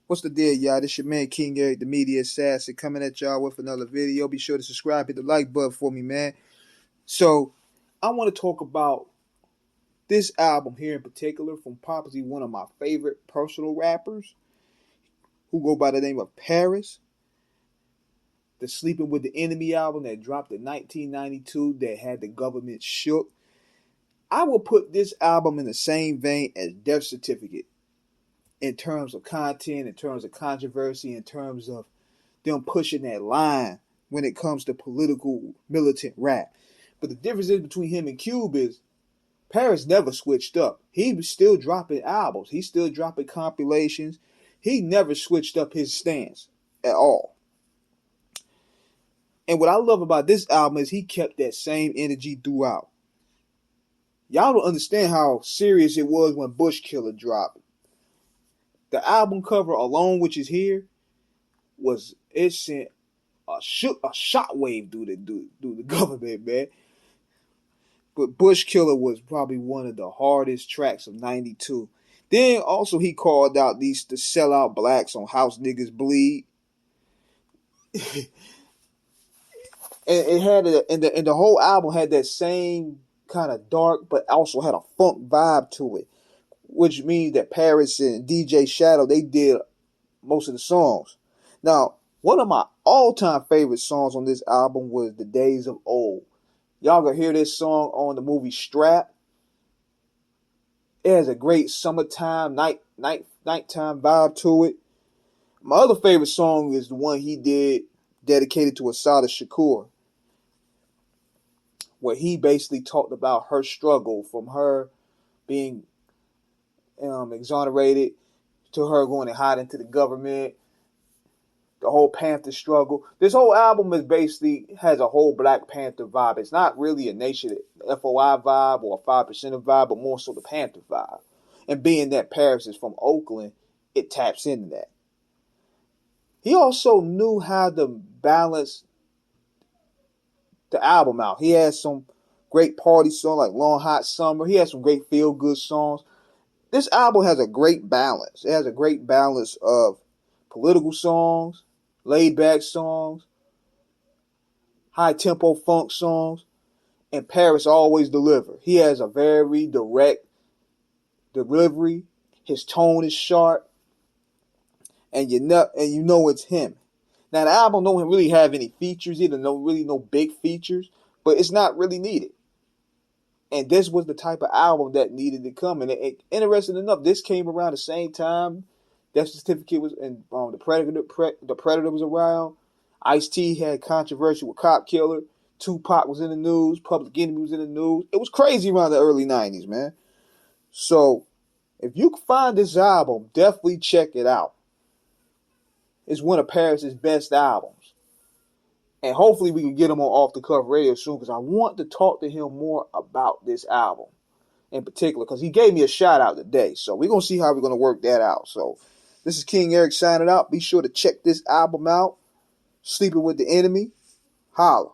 What's the deal, y'all? This your man King Eric, the media assassin, coming at y'all with another video. Be sure to subscribe, hit the like button for me, man. So, I want to talk about this album here in particular from probably one of my favorite personal rappers who go by the name of Paris. The Sleeping with the Enemy album that dropped in 1992 that had the government shook. I will put this album in the same vein as Death Certificate in terms of content, in terms of controversy, in terms of them pushing that line when it comes to political militant rap. But the difference is between him and Cube is Paris never switched up. He was still dropping albums. He's still dropping compilations. He never switched up his stance at all. And what I love about this album is he kept that same energy throughout. Y'all don't understand how serious it was when Bushkiller dropped. The album cover alone, which is here, it sent a shockwave through the government, man. But Bushkiller was probably one of the hardest tracks of '92. Then also he called out the sellout blacks on House Niggas Bleed. And it had and the whole album had that same kind of dark, but also had a funk vibe to it, which means that Paris and DJ Shadow, they did most of the songs. Now, one of my all-time favorite songs on this album was The Days of Old. Y'all gonna hear this song on the movie Strap. It has a great summertime, nighttime vibe to it. My other favorite song is the one he did dedicated to Assata Shakur, where he basically talked about her struggle from her being exonerated to her going and hiding to the government, the whole Panther struggle. This whole album is basically has a whole Black Panther vibe. It's not really a Nation FOI vibe or a 5% vibe, but more so the Panther vibe. And being that Paris is from Oakland, it taps into that. He also knew how to balance the album out. He had some great party songs like Long Hot Summer. He had some great feel-good songs. This album has a great balance. It has a great balance of political songs, laid-back songs, high-tempo funk songs, and Paris always deliver. He has a very direct delivery. His tone is sharp, and you know it's him. Now, the album don't really have any features, either no big features, but it's not really needed. And this was the type of album that needed to come. And interesting enough, this came around the same time Death Certificate was, and the Predator was around. Ice-T had controversy with Cop Killer. Tupac was in the news. Public Enemy was in the news. It was crazy around the early 90s, man. So, if you can find this album, definitely check it out. It's one of Paris's best albums. And hopefully we can get him on Off the Cuff Radio soon, because I want to talk to him more about this album in particular, because he gave me a shout out today. So we're going to see how we're going to work that out. So this is King Eric signing out. Be sure to check this album out. Sleeping with the Enemy. Holla.